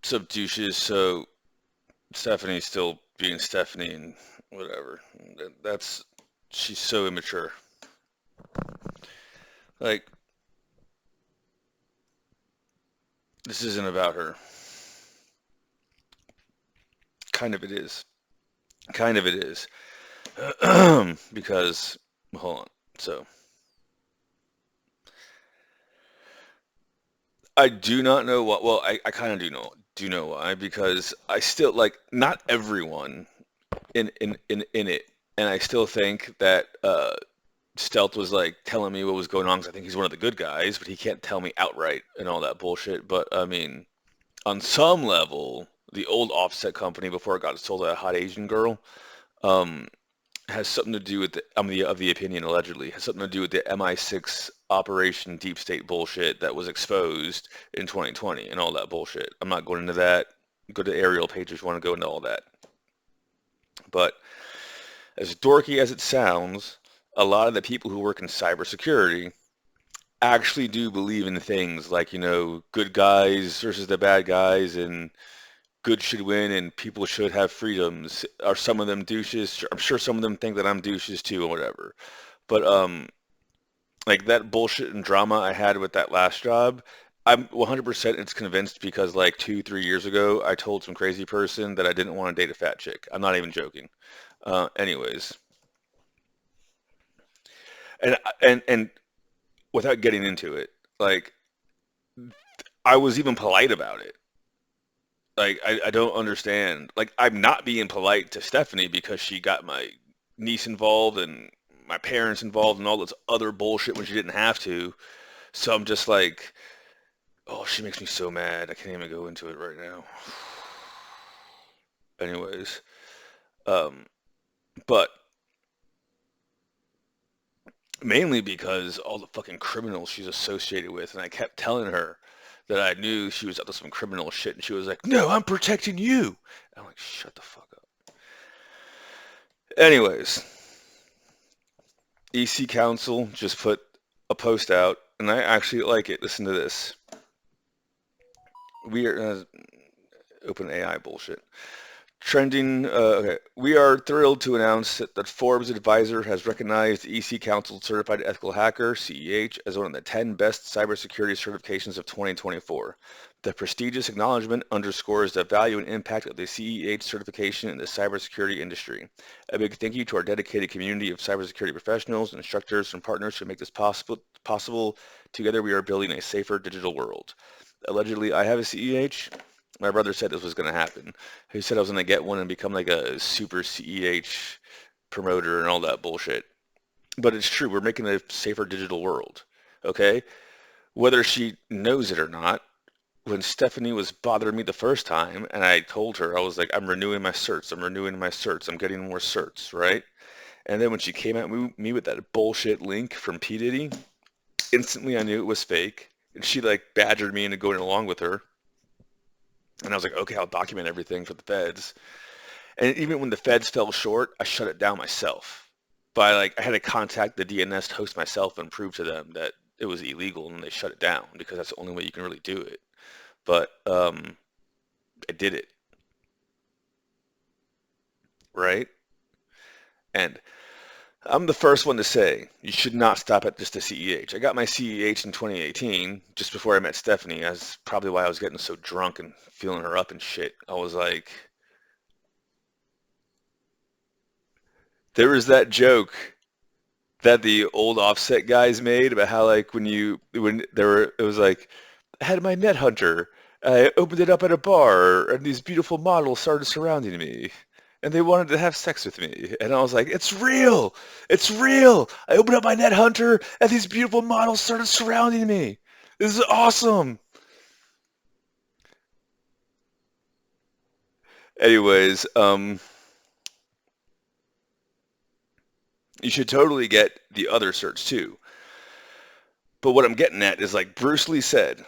Sub douches, so Stephanie's still being Stephanie and whatever. That's she's so immature. Like this isn't about her. Kind of it is. Kind of it is. Because hold on. So I do not know what. Well, I kind of do know why because I still like not everyone in it, and I still think that Stealth was like telling me what was going on because I think he's one of the good guys, but he can't tell me outright and all that bullshit. But I mean, on some level, the old Offset company before it got sold to a hot Asian girl, um, has something to do with of the opinion allegedly has something to do with the MI6 Operation Deep State bullshit that was exposed in 2020 and all that bullshit. I'm not going into that. Go to Ariel page if you want to go into all that. But as dorky as it sounds, a lot of the people who work in cybersecurity actually do believe in things like, good guys versus the bad guys and good should win and people should have freedoms. Are some of them douches? I'm sure some of them think that I'm douches too or whatever. But like that bullshit and drama I had with that last job, I'm 100% it's convinced because like 2, 3 years ago, I told some crazy person that I didn't want to date a fat chick. I'm not even joking. Anyways, and without getting into it, like I was even polite about it. Like I don't understand. Like I'm not being polite to Stephanie because she got my niece involved and my parents involved and all this other bullshit when she didn't have to. So I'm just like, oh, she makes me so mad. I can't even go into it right now. Anyways, um, but mainly because all the fucking criminals she's associated with, and I kept telling her that I knew she was up to some criminal shit, and she was like, "No, I'm protecting you." And I'm like, "Shut the fuck up." Anyways, EC Council just put a post out, and I actually like it. Listen to this. We are open AI bullshit. Trending. Okay. We are thrilled to announce that Forbes Advisor has recognized EC Council Certified Ethical Hacker (CEH) as one of the 10 best cybersecurity certifications of 2024. The prestigious acknowledgement underscores the value and impact of the CEH certification in the cybersecurity industry. A big thank you to our dedicated community of cybersecurity professionals, instructors, and partners who make this possible. Together, we are building a safer digital world. Allegedly, I have a CEH. My brother said this was going to happen. He said I was going to get one and become like a super CEH promoter and all that bullshit. But it's true. We're making a safer digital world. Okay? Whether she knows it or not, when Stephanie was bothering me the first time and I told her, I was like, I'm renewing my certs. I'm renewing my certs. I'm getting more certs, right? And then when she came at me with that bullshit link from P. Diddy, instantly I knew it was fake. And she like badgered me into going along with her. And I was like, okay, I'll document everything for the feds. And even when the feds fell short, I shut it down myself. But I had to contact the DNS host myself and prove to them that it was illegal and they shut it down because that's the only way you can really do it. But I did it, right? And I'm the first one to say you should not stop at just a CEH. I got my CEH in 2018, just before I met Stephanie. That's probably why I was getting so drunk and feeling her up and shit. I was like, there was that joke that the old Offset guys made about how like when there were it was like I had my net hunter. I opened it up at a bar and these beautiful models started surrounding me and they wanted to have sex with me. And I was like, it's real. It's real. I opened up my net hunter and these beautiful models started surrounding me. This is awesome. Anyways, you should totally get the other certs too. But what I'm getting at is like Bruce Lee said,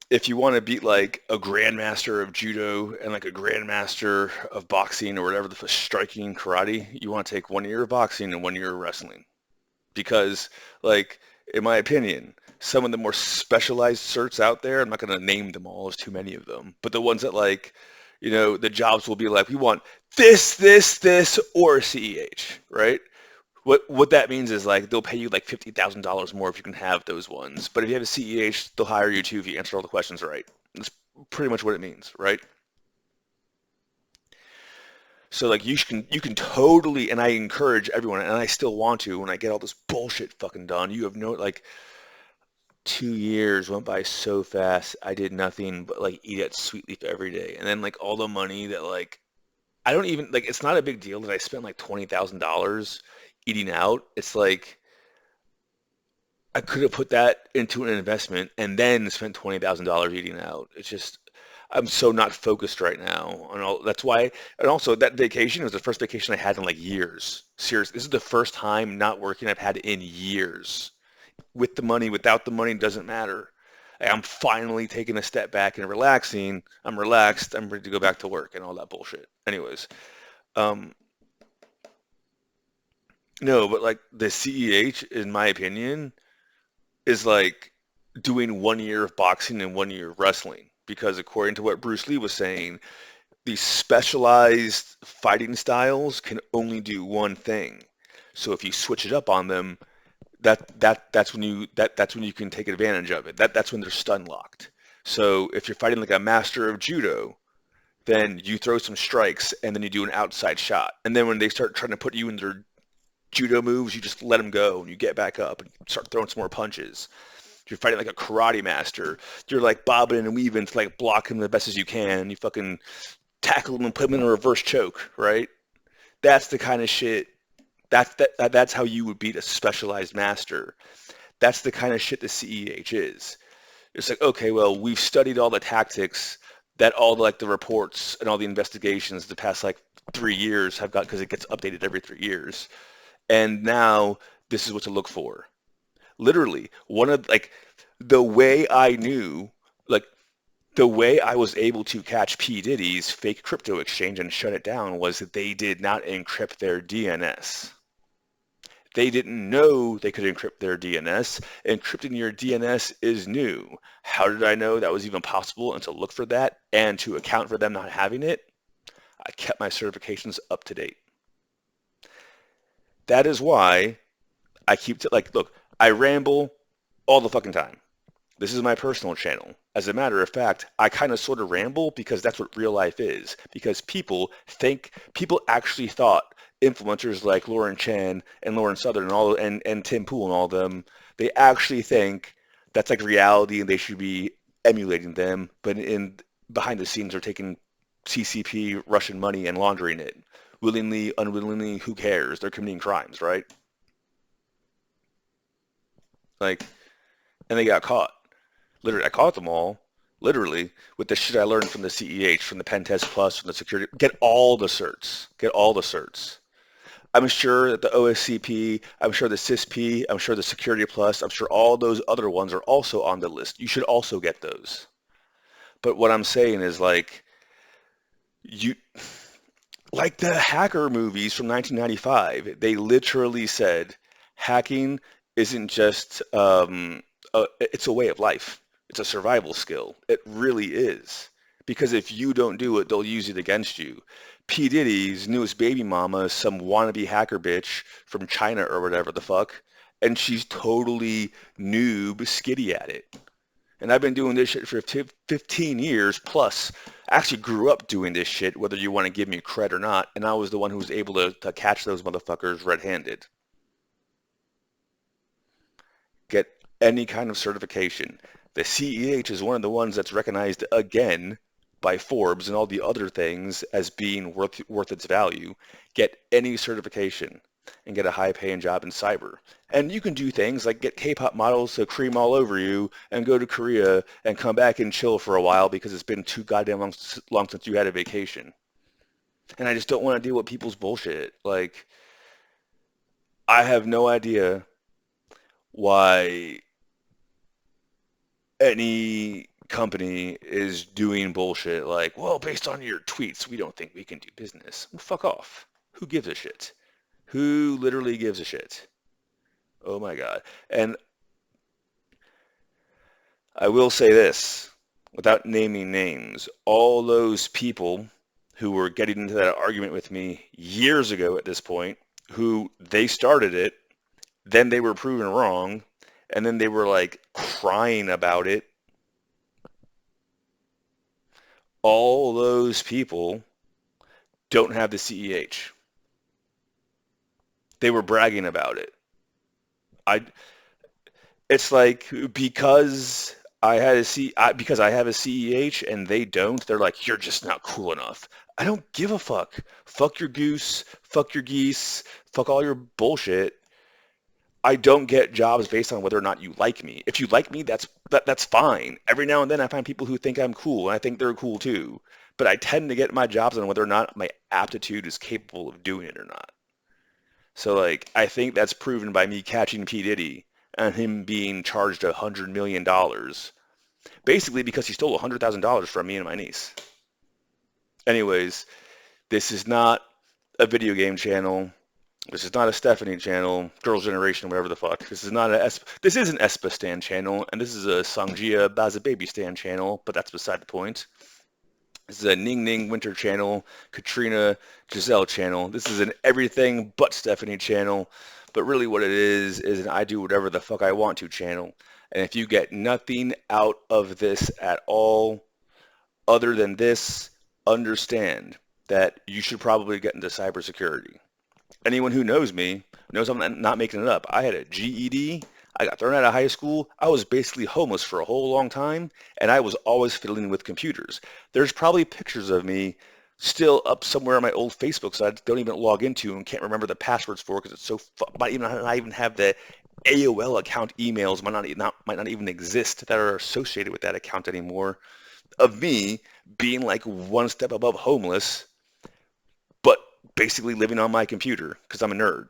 if you want to beat like a grandmaster of judo and like a grandmaster of boxing or whatever the striking karate, you want to take 1 year of boxing and 1 year of wrestling. Because like in my opinion, some of the more specialized certs out there. I'm not going to name them all, there's too many of them. But the ones that like, the jobs will be like, we want this, or CEH, right? What that means is like they'll pay you like $50,000 more if you can have those ones. But if you have a CEH, they'll hire you too if you answer all the questions right. That's pretty much what it means, right? So like you can totally, and I encourage everyone, and I still want to when I get all this bullshit fucking done. You have no like 2 years went by so fast. I did nothing but like eat at Sweet Leaf every day, and then like all the money that like I don't even like. It's not a big deal that I spent like $20,000 eating out. It's like I could have put that into an investment and then spent $20,000 eating out. It's just I'm so not focused right now on all. That's why, and also that vacation was the first vacation I had in like years. Seriously, this is the first time not working I've had in years. With the money, without the money, doesn't matter. Like, I'm finally taking a step back and relaxing. I'm relaxed. I'm ready to go back to work and all that bullshit. Anyways, um, no, but like the CEH, in my opinion, is like doing 1 year of boxing and 1 year of wrestling. Because according to what Bruce Lee was saying, these specialized fighting styles can only do one thing. So if you switch it up on them, that's when you can take advantage of it. That's when they're stun locked. So if you're fighting like a master of judo, then you throw some strikes and then you do an outside shot. And then when they start trying to put you in their judo moves, you just let them go and you get back up and start throwing some more punches. If you're fighting like a karate master, you're like bobbing and weaving to like block him the best as you can. You fucking tackle him and put him in a reverse choke, right? That's the kind of shit. That's how you would beat a specialized master. That's the kind of shit the CEH is. It's like, okay, well, we've studied all the tactics that all the, like the reports and all the investigations the past like 3 years have got because it gets updated every 3 years. And now this is what to look for. Literally, one of like the way I knew, like the way I was able to catch P. Diddy's fake crypto exchange and shut it down was that they did not encrypt their DNS. They didn't know they could encrypt their DNS. Encrypting your DNS is new. How did I know that was even possible and to look for that and to account for them not having it? I kept my certifications up to date. That is why I keep to like, look, I ramble all the fucking time. This is my personal channel. As a matter of fact, I kind of sort of ramble because that's what real life is. Because people actually thought influencers like Lauren Chen and Lauren Southern and Tim Pool and all of them, they actually think that's like reality and they should be emulating them. But in behind the scenes, they're taking CCP Russian money and laundering it willingly, unwillingly. Who cares? They're committing crimes, right? Like, and they got caught. Literally, I caught them all, literally, with the shit I learned from the CEH, from the Pen Test Plus, from the security. Get all the certs. Get all the certs. I'm sure that the OSCP, I'm sure the CISP, I'm sure the Security Plus, I'm sure all those other ones are also on the list. You should also get those. But what I'm saying is like you like the hacker movies from 1995, they literally said hacking isn't just it's a way of life. It's a survival skill. It really is. Because if you don't do it, they'll use it against you. P. Diddy's newest baby mama is some wannabe hacker bitch from China or whatever the fuck, and she's totally noob skitty at it. And I've been doing this shit for 15 years plus. I actually grew up doing this shit, whether you want to give me cred or not, and I was the one who was able to catch those motherfuckers red-handed. Get any kind of certification. The CEH is one of the ones that's recognized again by Forbes and all the other things as being worth its value. Get any certification and get a high-paying job in cyber. And you can do things like get K-pop models to cream all over you and go to Korea and come back and chill for a while because it's been too goddamn long since you had a vacation. And I just don't want to deal with people's bullshit. Like, I have no idea why any company is doing bullshit like, well, based on your tweets, we don't think we can do business. Well, fuck off. Who gives a shit? Who literally gives a shit? Oh my God. And I will say this, without naming names, all those people who were getting into that argument with me years ago at this point, who they started it, then they were proven wrong, and then they were like crying about it. All those people don't have the CEH. They were bragging about it. I It's like because I have a CEH and they don't, they're like, you're just not cool enough. I don't give a fuck. Fuck your goose, fuck your geese, fuck all your bullshit. I don't get jobs based on whether or not you like me. If you like me, that's fine. Every now and then I find people who think I'm cool and I think they're cool too. But I tend to get my jobs on whether or not my aptitude is capable of doing it or not. So like I think that's proven by me catching P. Diddy and him being charged $100 million, basically because he stole $100,000 from me and my niece. Anyways, this is not a video game channel. This is not a Stephanie channel, Girls' Generation, whatever the fuck. This is an Espa Stan channel, and this is a Sangjia Baza Baby Stan channel, but that's beside the point. This is a Ning Ning Winter channel, Katrina Giselle channel. This is an everything but Stephanie channel. But really what it is an I do whatever the fuck I want to channel. And if you get nothing out of this at all, other than this, understand that you should probably get into cybersecurity. Anyone who knows me knows I'm not making it up. I had a GED. I got thrown out of high school. I was basically homeless for a whole long time, and I was always fiddling with computers. There's probably pictures of me still up somewhere on my old Facebook sites I don't even log into and can't remember the passwords for because it's so might not even have the AOL account emails might not even exist that are associated with that account anymore, of me being like one step above homeless, but basically living on my computer because I'm a nerd.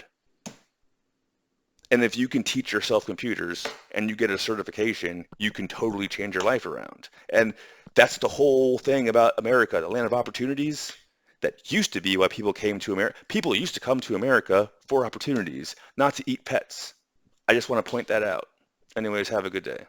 And if you can teach yourself computers and you get a certification, you can totally change your life around. And that's the whole thing about America, the land of opportunities. That used to be why people came to America. People used to come to America for opportunities, not to eat pets. I just want to point that out. Anyways, have a good day.